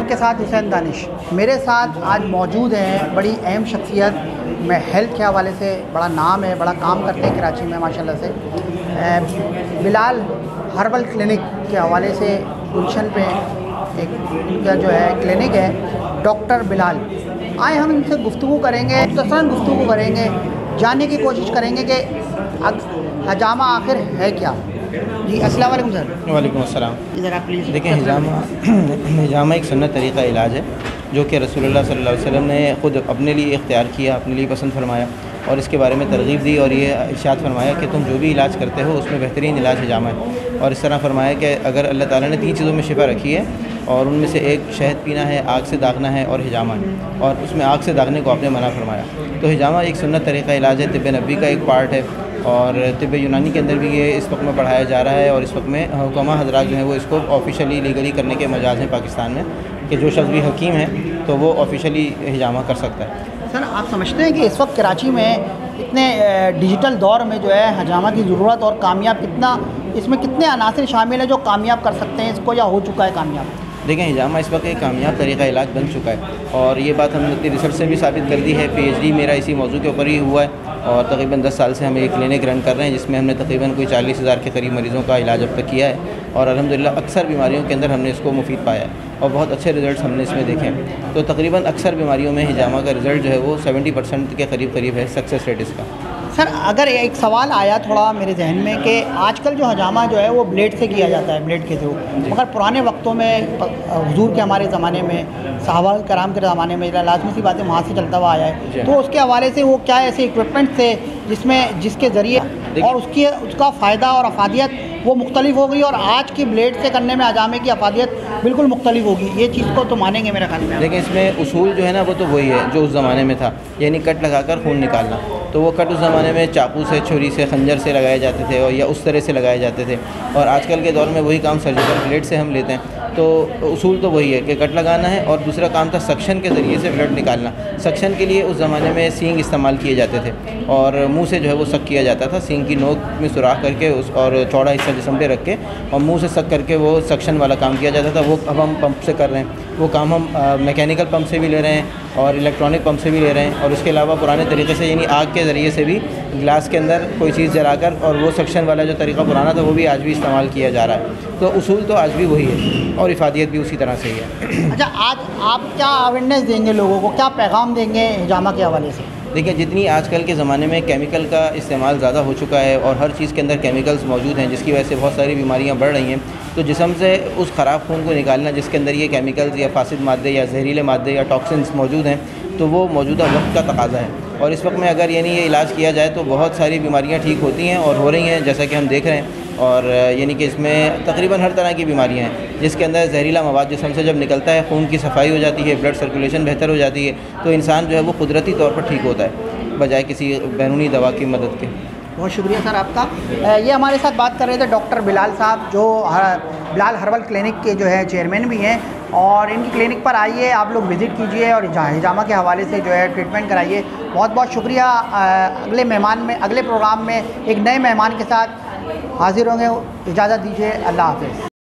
आपके साथ हुसैन दानिश। मेरे साथ आज मौजूद हैं बड़ी अहम शख्सियत में हेल्थ के हवाले से बड़ा नाम है, बड़ा काम करते हैं कराची में माशाल्लाह से। बिलाल हर्बल क्लिनिक के हवाले से गुलशन पे एक इनका जो है क्लिनिक है, डॉक्टर बिलाल। आए हम इनसे गुफ्तगू करेंगे, मुख्तसरन गुफ्तगू करेंगे, जानने की कोशिश करेंगे कि हजामा आखिर है क्या। जी अस्सलाम वालेकुम सर। वालेकुम अस्सलाम। ज़रा प्लीज़ देखिए, हिजामा एक सुन्नत तरीक़ा इलाज है जो कि रसूलुल्लाह सल्लल्लाहु अलैहि वसल्लम ने ख़ुद अपने लिए इख्तियार किया, अपने लिए पसंद फरमाया और इसके बारे में तरगीब दी और ये इरशाद फरमाया कि तुम जो भी इलाज करते हो उसमें बेहतरीन इलाज हिजामा है। और इस तरह फरमाया कि अगर अल्लाह ताला ने 3 चीज़ों में शिफा रखी है और उनमें से एक शहद पीना है, आग से दागना है और हिजामा है, और उसमें आग से दागने को आपने मना फरमाया। तो हिजामा एक सुन्नत तरीक़ा इलाज है, तिब्ब नबी का एक पार्ट है और तिब्ब यूनानी के अंदर भी ये इस वक्त में पढ़ाया जा रहा है। और इस वक्त में हुक्मा हज़रात जो हैं वो इसको ऑफिशियली लीगली करने के मजाज हैं पाकिस्तान में कि जो शख्स भी हकीम है तो वो ऑफिशियली हिजामा कर सकता है। सर आप समझते हैं कि इस वक्त कराची में इतने डिजिटल दौर में जो है हजामा की ज़रूरत और कामयाब इसमें कितने अनासर शामिल हैं जो कामयाब कर सकते हैं इसको, या हो चुका है कामयाब? देखें, हिजामा इस वक्त एक कामयाब तरीक़ा इलाज बन चुका है और ये बात हमने अपनी रिसर्च से भी साबित कर दी है। PhD मेरा इसी मौजू के ऊपर ही हुआ है और तकरीबन 10 साल से हम एक क्लिनिक रन कर रहे हैं जिसमें हमने तकरीबन कोई 40,000 के करीब मरीज़ों का इलाज अब तक किया है और अल्हम्दुलिल्लाह अक्सर बीमारियों के अंदर हमने इसको मुफीद पाया है और बहुत अच्छे रिज़ल्ट हमने इसमें देखे हैं। तो तकरीबन अक्सर बीमारियों में हिजामा का रिज़ल्ट जो है वो 70% के करीब है सक्सेस रेट इसका। सर अगर एक सवाल आया थोड़ा मेरे जहन में कि आजकल जो हजामा जो है वो ब्लेड से किया जाता है, ब्लेड के थ्रू, मगर पुराने वक्तों में हुजूर के हमारे ज़माने में, सहाबा कराम के ज़माने में लाजमी सी बातें वहाँ से चलता हुआ आया है, तो उसके हवाले से वो क्या ऐसे इक्विपमेंट थे जिसके ज़रिए और उसका फ़ायदा और अफादियत वो मुख्तलिफ होगी और आज की ब्लेड से करने में हजामे की अफादियत बिल्कुल मुख्तलिफ होगी, ये चीज़ को तो मानेंगे मेरे ख्याल में। लेकिन इसमें उसूल जो है ना वो तो वही है जो उस ज़माने में था, यानी कट लगाकर खून निकालना। तो वो कट उस ज़माने में चाकू से, छुरी से, खंजर से लगाए जाते थे और या उस तरह से लगाए जाते थे और आजकल के दौर में वही काम सर्जिकल ब्लेड से हम लेते हैं। तो उसूल तो वही है कि कट लगाना है और दूसरा काम था सक्शन के ज़रिए से ब्लड निकालना। सक्शन के लिए उस ज़माने में सींग इस्तेमाल किए जाते थे और मुंह से जो है वो सक किया जाता था, सींग की नोक में सुराख करके और चौड़ा हिस्सा जिस्म पे रख के और मुंह से सक करके वो सक्शन वाला काम किया जाता था। वो अब हम पंप से कर रहे हैं, वो काम हम मैकेनिकल पंप से भी ले रहे हैं और इलेक्ट्रॉनिक पंप से भी ले रहे हैं और उसके अलावा पुराने तरीके से यानी आग के ज़रिए से भी ग्लास के अंदर कोई चीज़ जलाकर और वो सक्शन वाला जो तरीका पुराना था वो भी आज भी इस्तेमाल किया जा रहा है। तो उसूल तो आज भी वही है और इफादियत भी उसी तरह से ही है। अच्छा, आज आप क्या अवेयरनेस देंगे लोगों को, क्या पैगाम देंगे हिजामा के हवाले से? देखिए, जितनी आजकल के ज़माने में केमिकल का इस्तेमाल ज़्यादा हो चुका है और हर चीज़ के अंदर केमिकल्स मौजूद हैं जिसकी वजह से बहुत सारी बीमारियां बढ़ रही हैं, तो जिस्म से उस ख़राब खून को निकालना जिसके अंदर ये केमिकल्स या फासिद मादे या जहरीले मादे या टॉक्सिन्स मौजूद हैं, तो वो मौजूदा वक्त का तकाज़ा है। और इस वक्त में अगर यानी ये इलाज किया जाए तो बहुत सारी बीमारियाँ ठीक होती हैं और हो रही हैं जैसा कि हम देख रहे हैं। और यानी कि इसमें तकरीबन हर तरह की बीमारियां हैं जिसके अंदर जहरीला मवाद जिस्म से जब निकलता है, खून की सफाई हो जाती है, ब्लड सर्कुलेशन बेहतर हो जाती है, तो इंसान जो है वो कुदरती तौर पर ठीक होता है बजाय किसी बैरूनी दवा की मदद के। बहुत शुक्रिया सर आपका। ये हमारे साथ बात कर रहे थे डॉक्टर बिलाल साहब जो बिलाल हर्बल क्लिनिक के जो है चेयरमैन भी हैं और इनकी क्लिनिक पर आइए, आप लोग विज़िट कीजिए और हिजामा के हवाले से जो है ट्रीटमेंट कराइए। बहुत बहुत शुक्रिया। अगले प्रोग्राम में एक नए मेहमान के साथ हाजिर होंगे। इजाज़त दीजिए, अल्लाह हाफ़िज़।